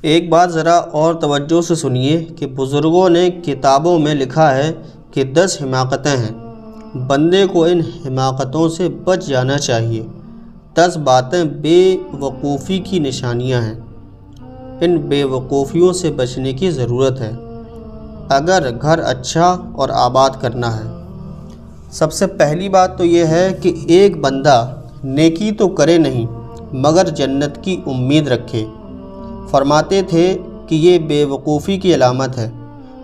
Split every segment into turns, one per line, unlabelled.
ایک بات ذرا اور توجہ سے سنیے کہ بزرگوں نے کتابوں میں لکھا ہے کہ 10 حماقتیں ہیں، بندے کو ان حماقتوں سے بچ جانا چاہیے۔ 10 باتیں بے وقوفی کی نشانیاں ہیں، ان بے وقوفیوں سے بچنے کی ضرورت ہے اگر گھر اچھا اور آباد کرنا ہے۔ سب سے پہلی بات تو یہ ہے کہ ایک بندہ نیکی تو کرے نہیں مگر جنت کی امید رکھے۔ فرماتے تھے کہ یہ بے وقوفی کی علامت ہے۔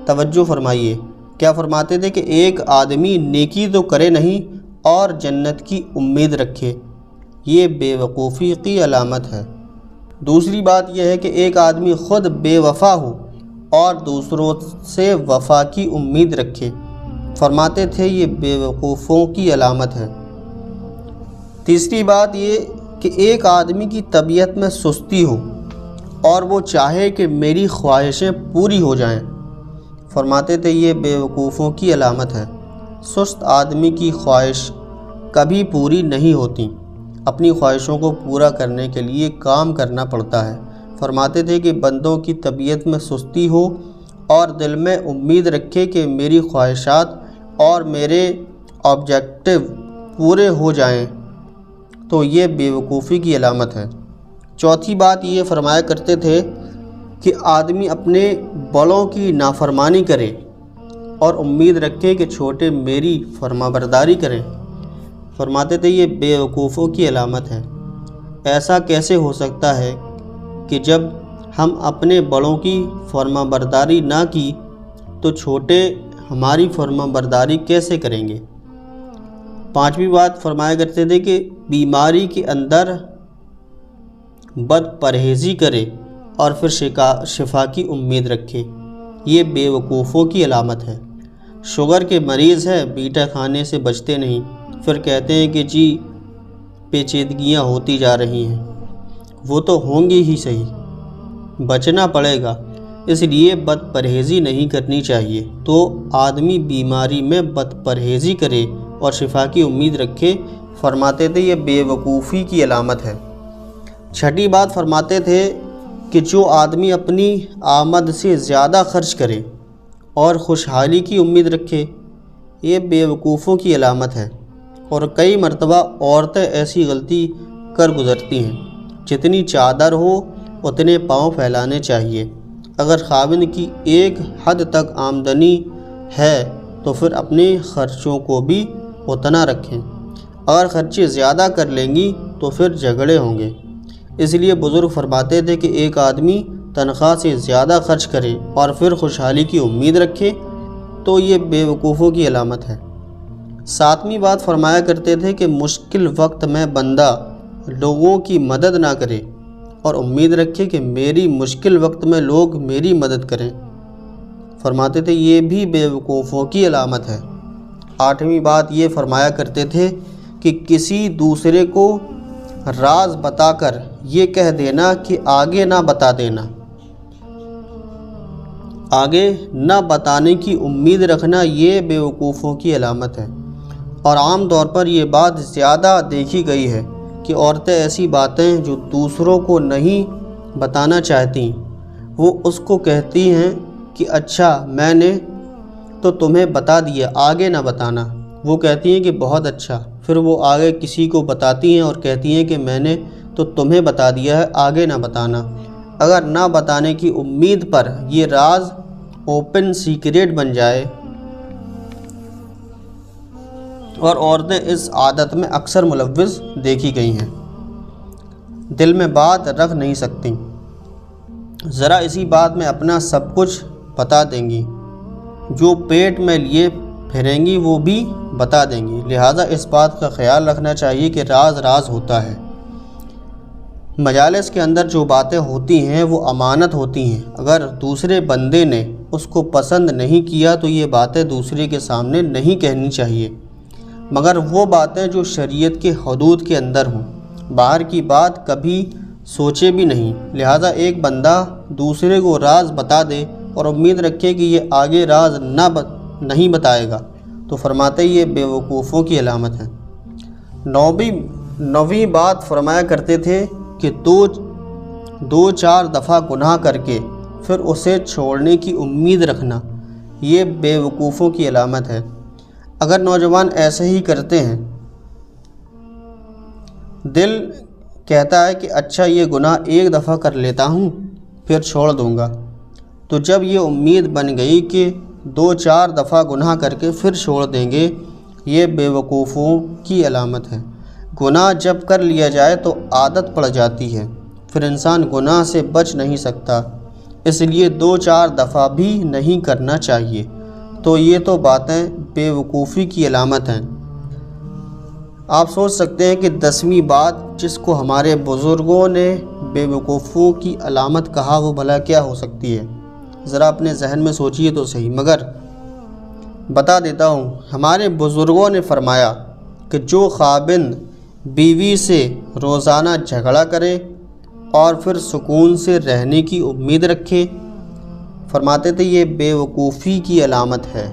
توجہ فرمائیے، کیا فرماتے تھے کہ ایک آدمی نیکی تو کرے نہیں اور جنت کی امید رکھے، یہ بے وقوفی کی علامت ہے۔ دوسری بات یہ ہے کہ ایک آدمی خود بے وفا ہو اور دوسروں سے وفا کی امید رکھے۔ فرماتے تھے یہ بے وقوفوں کی علامت ہے۔ تیسری بات یہ کہ ایک آدمی کی طبیعت میں سستی ہو اور وہ چاہے کہ میری خواہشیں پوری ہو جائیں۔ فرماتے تھے یہ بے وقوفوں کی علامت ہے۔ سست آدمی کی خواہش کبھی پوری نہیں ہوتی، اپنی خواہشوں کو پورا کرنے کے لیے کام کرنا پڑتا ہے۔ فرماتے تھے کہ بندوں کی طبیعت میں سستی ہو اور دل میں امید رکھے کہ میری خواہشات اور میرے آبجیکٹو پورے ہو جائیں تو یہ بے وقوفی کی علامت ہے۔ چوتھی بات یہ فرمایا کرتے تھے کہ آدمی اپنے بڑوں کی نافرمانی کرے اور امید رکھے کہ چھوٹے میری فرمانبرداری کریں۔ فرماتے تھے یہ بے وقوفوں کی علامت ہے۔ ایسا کیسے ہو سکتا ہے کہ جب ہم اپنے بڑوں کی فرمانبرداری نہ کی تو چھوٹے ہماری فرمانبرداری کیسے کریں گے؟ پانچویں بات فرمایا کرتے تھے کہ بیماری کے اندر بد پرہیزی کرے اور پھر شفا کی امید رکھے، یہ بے وقوفوں کی علامت ہے۔ شوگر کے مریض ہیں، میٹھا کھانے سے بچتے نہیں، پھر کہتے ہیں کہ جی پیچیدگیاں ہوتی جا رہی ہیں، وہ تو ہوں گی ہی صحیح، بچنا پڑے گا، اس لیے بد پرہیزی نہیں کرنی چاہیے۔ تو آدمی بیماری میں بد پرہیزی کرے اور شفا کی امید رکھے، فرماتے تھے یہ بے وقوفی کی علامت ہے۔ چھٹی بات فرماتے تھے کہ جو آدمی اپنی آمد سے زیادہ خرچ کرے اور خوشحالی کی امید رکھے، یہ بے وقوفوں کی علامت ہے۔ اور کئی مرتبہ عورتیں ایسی غلطی کر گزرتی ہیں، جتنی چادر ہو اتنے پاؤں پھیلانے چاہیے۔ اگر خاوند کی ایک حد تک آمدنی ہے تو پھر اپنے خرچوں کو بھی اتنا رکھیں، اگر خرچے زیادہ کر لیں گی تو پھر جھگڑے ہوں گے۔ اس لیے بزرگ فرماتے تھے کہ ایک آدمی تنخواہ سے زیادہ خرچ کرے اور پھر خوشحالی کی امید رکھے تو یہ بے وقوفوں کی علامت ہے۔ ساتویں بات فرمایا کرتے تھے کہ مشکل وقت میں بندہ لوگوں کی مدد نہ کرے اور امید رکھے کہ میری مشکل وقت میں لوگ میری مدد کریں۔ فرماتے تھے یہ بھی بے وقوفوں کی علامت ہے۔ آٹھویں بات یہ فرمایا کرتے تھے کہ کسی دوسرے کو راز بتا کر یہ کہہ دینا کہ آگے نہ بتا دینا، آگے نہ بتانے کی امید رکھنا، یہ بے وقوفوں کی علامت ہے۔ اور عام طور پر یہ بات زیادہ دیکھی گئی ہے کہ عورتیں ایسی باتیں جو دوسروں کو نہیں بتانا چاہتی وہ اس کو کہتی ہیں کہ اچھا میں نے تو تمہیں بتا دیا، آگے نہ بتانا۔ وہ کہتی ہیں کہ بہت اچھا، پھر وہ آگے کسی کو بتاتی ہیں اور کہتی ہیں کہ میں نے تو تمہیں بتا دیا ہے، آگے نہ بتانا۔ اگر نہ بتانے کی امید پر یہ راز اوپن سیکریٹ بن جائے، اور عورتیں اس عادت میں اکثر ملوث دیکھی گئی ہیں، دل میں بات رکھ نہیں سکتی، ذرا اسی بات میں اپنا سب کچھ بتا دیں گی، جو پیٹ میں لیے پھریں گی وہ بھی بتا دیں گی۔ لہٰذا اس بات کا خیال رکھنا چاہیے کہ راز راز ہوتا ہے۔ مجالس کے اندر جو باتیں ہوتی ہیں وہ امانت ہوتی ہیں، اگر دوسرے بندے نے اس کو پسند نہیں کیا تو یہ باتیں دوسرے کے سامنے نہیں کہنی چاہیے، مگر وہ باتیں جو شریعت کے حدود کے اندر ہوں، باہر کی بات کبھی سوچے بھی نہیں۔ لہٰذا ایک بندہ دوسرے کو راز بتا دے اور امید رکھے کہ یہ آگے راز نہیں بتائے گا تو فرماتے یہ بے وقوفوں کی علامت ہے۔ نویں بات فرمایا کرتے تھے کہ تو 2-4 دفعہ گناہ کر کے پھر اسے چھوڑنے کی امید رکھنا یہ بیوقوفوں کی علامت ہے۔ اگر نوجوان ایسے ہی کرتے ہیں، دل کہتا ہے کہ اچھا یہ گناہ 1 دفعہ کر لیتا ہوں پھر چھوڑ دوں گا، تو جب یہ امید بن گئی کہ 2-4 دفعہ گناہ کر کے پھر چھوڑ دیں گے، یہ بیوقوفوں کی علامت ہے۔ گناہ جب کر لیا جائے تو عادت پڑ جاتی ہے، پھر انسان گناہ سے بچ نہیں سکتا، اس لیے 2-4 دفعہ بھی نہیں کرنا چاہیے۔ تو یہ تو باتیں بیوقوفی کی علامت ہیں۔ آپ سوچ سکتے ہیں کہ 10ویں بات جس کو ہمارے بزرگوں نے بیوقوفوں کی علامت کہا وہ بھلا کیا ہو سکتی ہے؟ ذرا اپنے ذہن میں سوچیے تو صحیح، مگر بتا دیتا ہوں۔ ہمارے بزرگوں نے فرمایا کہ جو خاوند بیوی سے روزانہ جھگڑا کرے اور پھر سکون سے رہنے کی امید رکھے، فرماتے تھے یہ بیوقوفی کی علامت ہے۔